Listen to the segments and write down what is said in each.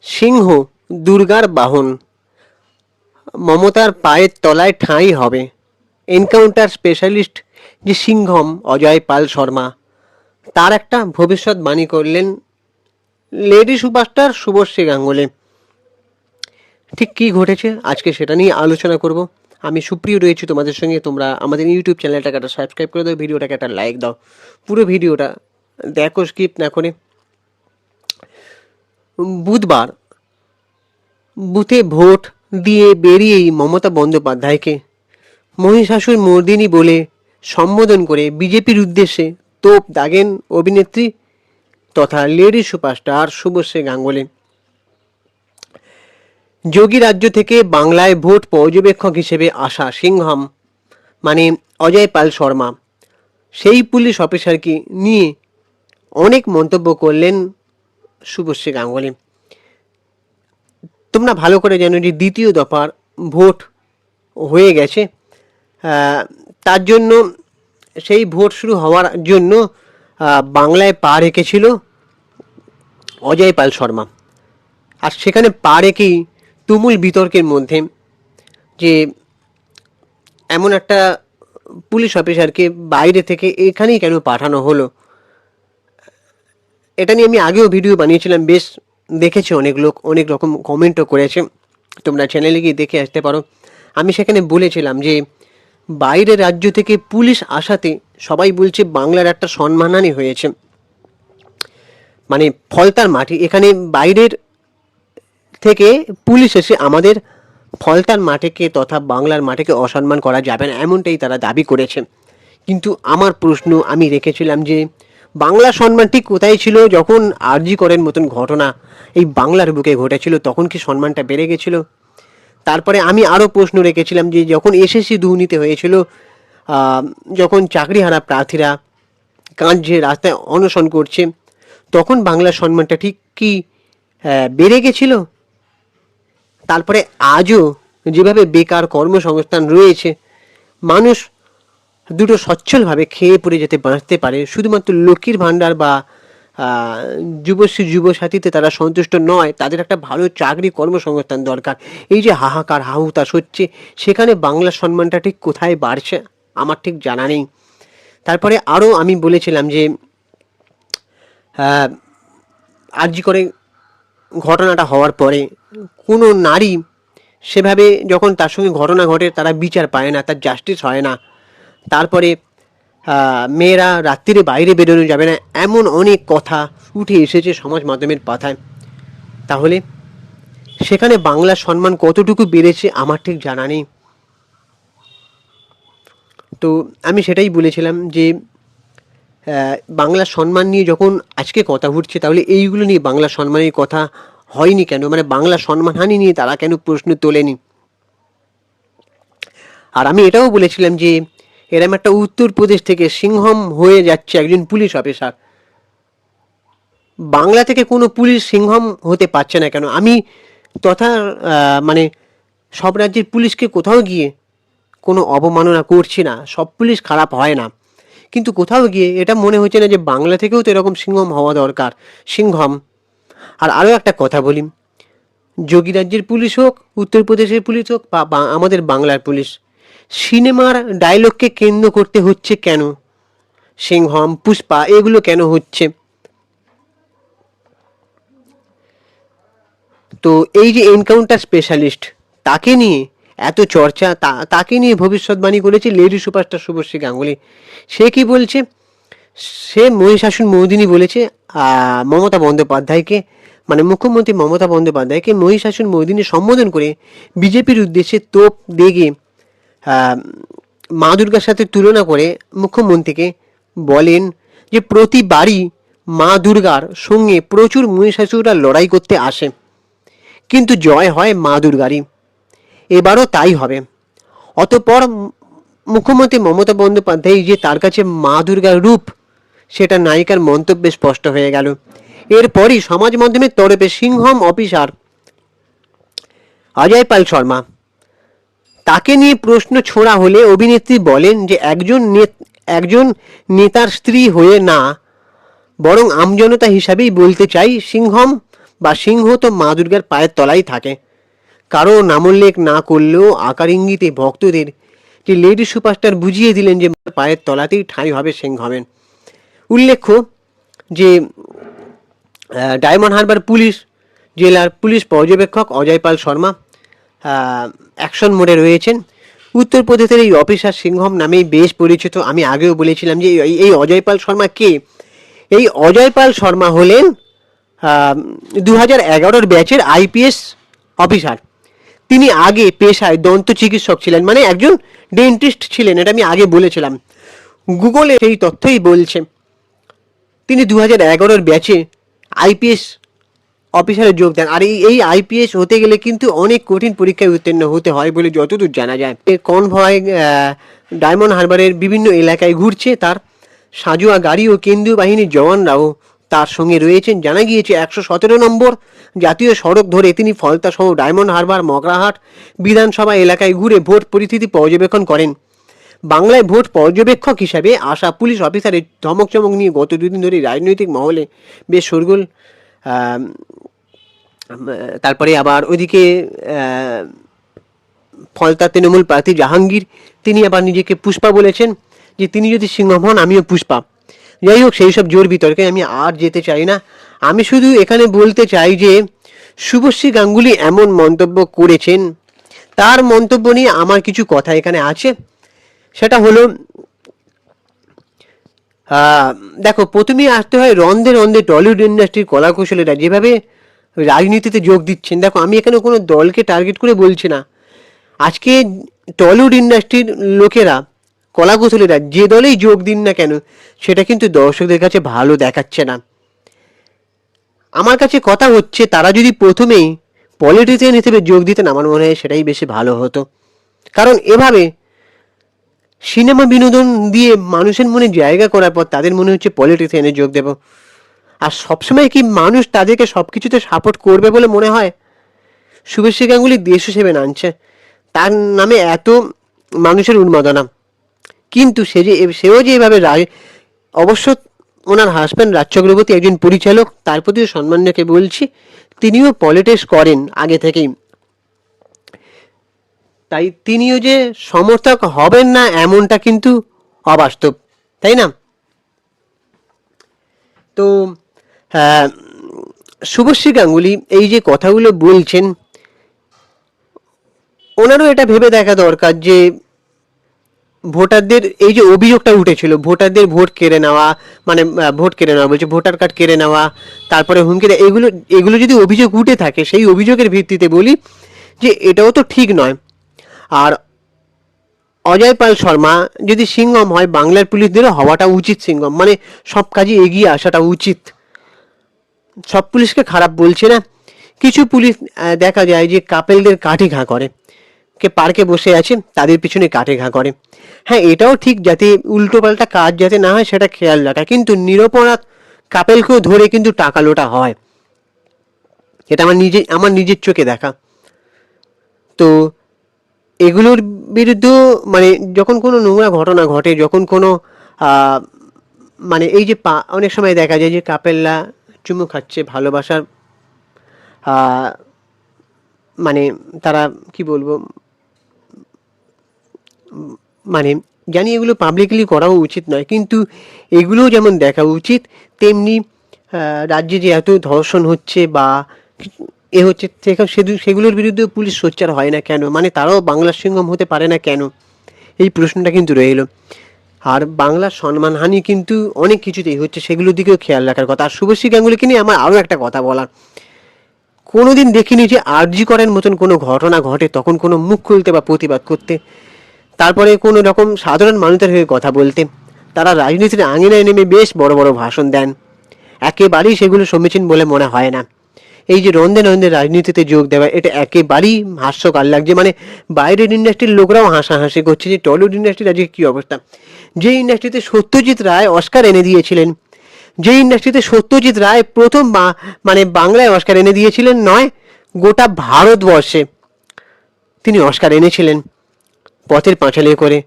সিংহ দুর্গার বাহন, মমতার পায়ের তলায় ঠাঁই হবে। এনকাউন্টার স্পেশালিস্ট যে সিংহম অজয় পাল শর্মা, তার একটা ভবিষ্যৎবাণী করলেন লেডি সুপারস্টার শুভশ্রী গাঙ্গুলি। ঠিক কী ঘটেছে আজকে সেটা নিয়ে আলোচনা করব। আমি সুপ্রিয় রয়েছি তোমাদের সঙ্গে। তোমরা আমাদের ইউটিউব চ্যানেলটাকে একটা সাবস্ক্রাইব করে দাও, ভিডিওটাকে একটা লাইক দাও, পুরো ভিডিওটা দেখো স্কিপ না করে। বুধবার বুথে ভোট দিয়ে বেরিয়েই মমতা বন্দ্যোপাধ্যায়কে মহিষাসুর মর্দিনী বলে সম্বোধন করে বিজেপির উদ্দেশ্যে তোপ দাগেন অভিনেত্রী তথা লেডি সুপারস্টার শুভশ্রী গাঙ্গুলি। যোগী রাজ্য থেকে বাংলায় ভোট পর্যবেক্ষক হিসেবে আসা সিংহম মানে অজয় পাল শর্মা, সেই পুলিশ অফিসারকে নিয়ে অনেক মন্তব্য করলেন শুভশ্রী গাঙ্গুলি। তোমরা ভালো করে জানো যে দ্বিতীয় দফার ভোট হয়ে গেছে, তার জন্য সেই ভোট শুরু হওয়ার জন্য বাংলায় পা রেখেছিল অজয় পাল শর্মা। আর সেখানে পা রেখেই তুমুল বিতর্কের মধ্যে যে এমন একটা পুলিশ অফিসারকে বাইরে থেকে এখানেই কেন পাঠানো হলো, এটা নিয়ে আমি আগেও ভিডিও বানিয়েছিলাম, বেশ দেখেছে অনেক লোক, অনেক রকম কমেন্টও করেছে, তোমরা চ্যানেলে গিয়ে দেখে আসতে পারো। আমি সেখানে বলেছিলাম যে বাইরের রাজ্য থেকে পুলিশ আসাতে সবাই বলছে বাংলার একটা সম্মানহানি হয়েছে, মানে ফলতার মাটি, এখানে বাইরের থেকে পুলিশ এসে আমাদের ফলতার মাঠেকে তথা বাংলার মাঠেকে অসম্মান করা যাবে না, এমনটাই তারা দাবি করেছে। কিন্তু আমার প্রশ্ন আমি রেখেছিলাম যে বাংলা সম্মান ঠিক কোথায় ছিল যখন আরজি করের মতন ঘটনা এই বাংলার বুকে ঘটেছিল, তখন কি সম্মানটা বেড়ে গেছিল? তারপরে আমি আরও প্রশ্ন রেখেছিলাম যে যখন এসএসসি দুর্নীতি হয়েছিল, যখন চাকরিহারা প্রার্থীরা কাঁদছে, রাস্তায় অনশন করছে, তখন বাংলার সম্মানটা ঠিক কি বেড়ে গেছিল? তারপরে আজও যেভাবে বেকার কর্মসংস্থান রয়েছে, মানুষ দুটো সচ্ছলভাবে খেয়ে পড়ে যেতে বাঁচতে পারে, শুধুমাত্র লক্ষ্মীর ভাণ্ডার বা যুবশ্রী যুবসাথীতে তারা সন্তুষ্ট নয়, তাদের একটা ভালো চাকরি কর্মসংস্থান দরকার। এই যে হাহাকার হাহুতাশ হচ্ছে, সেখানে বাংলার সম্মানটা ঠিক কোথায় বাড়ছে আমার ঠিক জানা নেই। তারপরে আরও আমি বলেছিলাম যে আরজি করে ঘটনাটা হওয়ার পরে কোনো নারী সেভাবে যখন তার সঙ্গে ঘটনা ঘটে তারা বিচার পায় না, তার জাস্টিস হয় না। তারপরে মেয়েরা রাত্রিরে বাইরে বেরোনো যাবে না, এমন অনেক কথা উঠে এসেছে সমাজ মাধ্যমের পাতায়। তাহলে সেখানে বাংলার সম্মান কতটুকু বেড়েছে আমার ঠিক জানা নেই। তো আমি সেটাই বলেছিলাম যে বাংলার সম্মান নিয়ে যখন আজকে কথা উঠছে, তাহলে এইগুলো নিয়ে বাংলার সম্মানের কথা হয়নি কেন? মানে বাংলার সম্মানহানি নিয়ে তারা কেন প্রশ্ন তোলেনি? আর আমি এটাও বলেছিলাম যে এরম একটা উত্তরপ্রদেশ থেকে সিংহম হয়ে যাচ্ছে একজন পুলিশ অফিসার, বাংলা থেকে কোনো পুলিশ সিংহম হতে পারছে না কেন? আমি তথা মানে সব রাজ্যের পুলিশকে কোথাও গিয়ে কোনো অবমাননা করছি না, সব পুলিশ খারাপ হয় না, কিন্তু কোথাও গিয়ে এটা মনে হচ্ছে না যে বাংলা থেকেও তো এরকম সিংহম হওয়া দরকার, সিংহম। আর আরও একটা কথা বলি, যোগী রাজ্যের পুলিশ হোক, উত্তরপ্রদেশের পুলিশ হোক বা আমাদের বাংলার পুলিশ, সিনেমার ডায়লগকে কেন্দ্র করতে হচ্ছে কেন? সিংহম, পুষ্পা এগুলো কেন হচ্ছে? তো এই যে এনকাউন্টার স্পেশালিস্ট, তাকে নিয়ে এত চর্চা, তাকে নিয়ে ভবিষ্যৎবাণী করেছে লেডি সুপারস্টার শুভশ্রী গাঙ্গুলি। সে কি বলছে? সে মহিষাসুর মর্দিনী বলেছে মমতা বন্দ্যোপাধ্যায়কে, মানে মুখ্যমন্ত্রী মমতা বন্দ্যোপাধ্যায়কে মহিষাসুর মর্দিনী সম্বোধন করে বিজেপির উদ্দেশ্যে তোপ দেগে মা দুর্গার সাথে তুলনা করে মুখ্যমন্ত্রীকে বলেন যে প্রতিবারই মা দুর্গার সঙ্গে প্রচুর মহিষাসুররা লড়াই করতে আসে, কিন্তু জয় হয় মা দুর্গারই, এবারও তাই হবে। অতঃপর মুখ্যমন্ত্রী মমতা বন্দ্যোপাধ্যায় যে তার কাছে মা দুর্গার রূপ, সেটা নায়িকার মন্তব্যে স্পষ্ট হয়ে গেল। এরপরই সমাজ মাধ্যমের তরফে সিংহম অফিসার অজয় পাল শর্মা, তাকে নিয়ে প্রশ্ন ছোড়া হলে অভিনেত্রী বলেন যে একজন নেতার স্ত্রী হয়ে না, বরং আমজনতা হিসাবেই বলতে চাই সিংহম বা সিংহ তো মা দুর্গার পায়ের তলায় থাকে। কারো নামোল্লেখ না করলেও আকার ইঙ্গিতে ভক্তদের যে লেডি সুপারস্টার বুঝিয়ে দিলেন যে পায়ের তলাতেই ঠাঁই হবে সিংহ হবেন। উল্লেখ্য যে ডায়মন্ড হারবার পুলিশ জেলার পুলিশ পর্যবেক্ষক অজয় পাল শর্মা অ্যাকশন মোডে রয়েছেন। উত্তরপ্রদেশের এই অফিসার সিংহম নামেই বেশ পরিচিত। আমি আগেও বলেছিলাম যে এই অজয় পাল শর্মা কে। এই অজয় পাল শর্মা হলেন 2011 ব্যাচের আইপিএস অফিসার। তিনি আগে পেশায় দন্ত চিকিৎসক ছিলেন, মানে একজন ডেন্টিস্ট ছিলেন, এটা আমি আগে বলেছিলাম। গুগলে সেই তথ্যই বলছে। তিনি 2011 ব্যাচে আইপিএস অফিসারে যোগ দেন। আর এই আইপিএস হতে গেলে কিন্তু অনেক কঠিন পরীক্ষায় উত্তীর্ণ হতে হয় বলে যতদূর জানা যায়। কনভয় ডায়মন্ড হারবারের বিভিন্ন এলাকায় ঘুরছে। তার সাজোয়া গাড়ি ও কেন্দ্রীয় বাহিনীর জওয়ানরাও তার সঙ্গে রয়েছেন। জানা গিয়েছে 117 নম্বর জাতীয় সড়ক ধরে তিনি ফলতা সহ ডায়মন্ড হারবার, মগরাহাট বিধানসভা এলাকায় ঘুরে ভোট পরিস্থিতি পর্যবেক্ষণ করেন। বাংলায় ভোট পর্যবেক্ষক হিসাবে আসা পুলিশ অফিসারের ধমক চমক নিয়ে গত দুদিন ধরে রাজনৈতিক মহলে বেশ শোরগোল। তারপরে আবার ওইদিকে ফলতা তৃণমূল প্রার্থী জাহাঙ্গীর, তিনি আবার নিজেকে পুষ্পা বলেছেন যে তিনি যদি সিংহম হন আমিও পুষ্পা। যাই হোক, সেই সব জোর বিতর্কে আমি আর যেতে চাই না। আমি শুধু এখানে বলতে চাই যে শুভশ্রী গাঙ্গুলি এমন মন্তব্য করেছেন, তার মন্তব্য নিয়ে আমার কিছু কথা এখানে আছে। সেটা হলো, দেখো, প্রথমেই আসতে হয় রন্ধে রন্ধে টলিউড ইন্ডাস্ট্রির কলাকুশলীরা যেভাবে রাজনীতিতে যোগ দিচ্ছেন। দেখো, আমি এখানে কোনো দলকে টার্গেট করে বলছি না। আজকে টলিউড ইন্ডাস্ট্রির লোকেরা, কলাকুশলীরা যে দলেই যোগ দিন না কেন, সেটা কিন্তু দর্শকদের কাছে ভালো দেখাচ্ছে না। আমার কাছে কথা হচ্ছে, তারা যদি প্রথমেই পলিটিশিয়ান হিসেবে যোগ দিতেন, আমার মনে হয় সেটাই বেশি ভালো হতো। কারণ এভাবে সিনেমা বিনোদন দিয়ে মানুষের মনে জায়গা করার পর তাদের মনে হচ্ছে পলিটিশিয়ানে যোগ দেব। আর সবসময় কি মানুষ তাদেরকে সব কিছুতে সাপোর্ট করবে বলে মনে হয়? শুভশ্রী গাঙ্গুলি দেশ সেবে নামছে, তার নামে এত মানুষের উন্মাদনা, কিন্তু সেও যে এভাবে অবশ্য ওনার হাজব্যান্ড রাজ চক্রবর্তী একজন পরিচালক, তার প্রতিও সম্মান রেখে বলছি, তিনিও পলিটিক্স করেন আগে থেকেই, তাই তিনিও যে সমর্থক হবেন না এমনটা কিন্তু অবাস্তব, তাই না? তো শুভশ্রী গাঙ্গুলি এই যে কথাগুলো বলছেন, ওনারও এটা ভেবে দেখা দরকার যে ভোটারদের এই যে অভিযোগটা উঠেছিল, ভোটারদের ভোট কেড়ে নেওয়া, মানে ভোট কেড়ে নেওয়া বলছে, ভোটার কার্ড কেড়ে নেওয়া, তারপরে হুমকি দেওয়া, এগুলো যদি অভিযোগ উঠে থাকে, সেই অভিযোগের ভিত্তিতে বলি যে এটাও তো ঠিক নয়। আর অজয় পাল শর্মা যদি সিংহম হয়, বাংলার পুলিশদেরও হওয়াটা উচিত সিংহম, মানে সব কাজে এগিয়ে আসাটা উচিত। সব পুলিশকে খারাপ বলছে না, কিছু পুলিশ দেখা যায় যে কাপেলদের কাঠে ঘা করে, কে পার্কে বসে আছে তাদের পিছনে কাঠে ঘা করে। হ্যাঁ, এটাও ঠিক, যাতে উল্টোপাল্টা কাজ যাতে না হয় সেটা খেয়াল রাখা, কিন্তু নিরপরাধ কাপেলকেও ধরে কিন্তু টাকা লোটা হয়, এটা আমার নিজের চোখে দেখা। তো এগুলোর বিরুদ্ধে, মানে যখন কোনো নোংরা ঘটনা ঘটে, যখন কোনো মানে এই যে অনেক সময় দেখা যায় যে কাপেলরা চুমু খাচ্ছে ভালোবাসার, মানে তারা কি বলবো, মানে জানি এগুলো পাবলিকলি করাও উচিত নয়, কিন্তু এগুলোও যেমন দেখা উচিত, তেমনি রাজ্যে যে এত ধর্ষণ হচ্ছে বা এ হচ্ছে, সেগুলোর বিরুদ্ধে পুলিশ সোচ্চার হয় না কেন? মানে তারাও বাংলার সিংহম হতে পারে না কেন? এই প্রশ্নটা কিন্তু রইল। আর বাংলার সম্মানহানি কিন্তু অনেক কিছুতেই হচ্ছে, সেগুলোর দিকেও খেয়াল রাখার কথা। আর শুভশ্রী গাঙ্গুলিকে নিয়ে আমার আরও একটা কথা বলার, কোনোদিন দেখিনি যে আরজি করেন মতন কোনো ঘটনা ঘটে তখন কোনো মুখ খুলতে বা প্রতিবাদ করতে, তারপরে কোনো রকম সাধারণ মানুষের হয়ে কথা বলতে। তারা রাজনীতির আঙিনায় নেমে বেশ বড় বড় ভাষণ দেন, একেবারেই সেগুলো সমীচীন বলে মনে হয় না। এই যে রন্ধে রন্ধে রাজনীতিতে যোগ দেওয়া, এটা একেবারেই হাস্যকর লাগছে। মানে বাইরের ইন্ডাস্ট্রির লোকরাও হাসাহাসি করছে যে টলিউড ইন্ডাস্ট্রির আজকে কী অবস্থা। যে ইন্ডাস্ট্রিতে সত্যজিৎ রায় অস্কার এনে দিয়েছিলেন, যে ইন্ডাস্ট্রিতে সত্যজিৎ রায় প্রথম মানে বাংলায় অস্কার এনে দিয়েছিলেন, নয় গোটা ভারতবর্ষে তিনি অস্কার এনেছিলেন পথের পাঁচালী করে,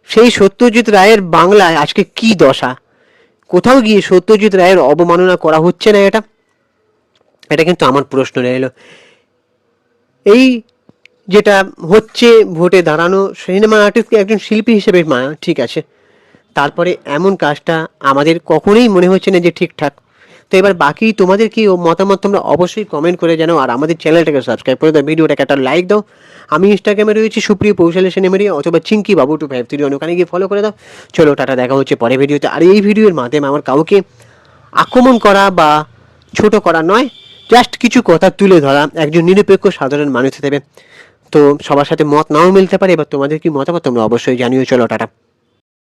সেই সত্যজিৎ রায়ের বাংলায় আজকে কি দশা? কোথাও গিয়ে সত্যজিৎ রায়ের অবমাননা করা হচ্ছে না? এটা এটা কিন্তু আমার প্রশ্ন রইল। এই যেটা হচ্ছে ভোটে দাঁড়ানো, সিনেমা আর্টিস্টকে একজন শিল্পী হিসেবে ঠিক আছে, তারপরে এমন কাজটা আমাদের কখনোই মনে হচ্ছে না যে ঠিকঠাক। তো এবার বাকি তোমাদের কি মতামত তোমরা অবশ্যই কমেন্ট করে জানাও, আর আমাদের চ্যানেলটাকে সাবস্ক্রাইব করে দাও, ভিডিওটাকে একটা লাইক দাও। আমি ইনস্টাগ্রামে রয়েছি সুপ্রিয় কৌশলে সিনেমারিয়া, অথবা চিঙ্কি বাবু 253, ওখানে গিয়ে ফলো করে দাও। চলো টাটা, দেখা হচ্ছে পরে ভিডিওতে। আর এই ভিডিওর মাধ্যমে আমার কাউকে আক্রমণ করা বা ছোট করা নয়, জাস্ট কিছু কথা তুলে ধরা একজন নিরপেক্ষ সাধারণ মানুষ হিসেবে। তো সবার সাথে মত নাও মিলতে পারে, এবার তোমাদের কি মতামত তোমরা অবশ্যই জানিও। চলো টাটা।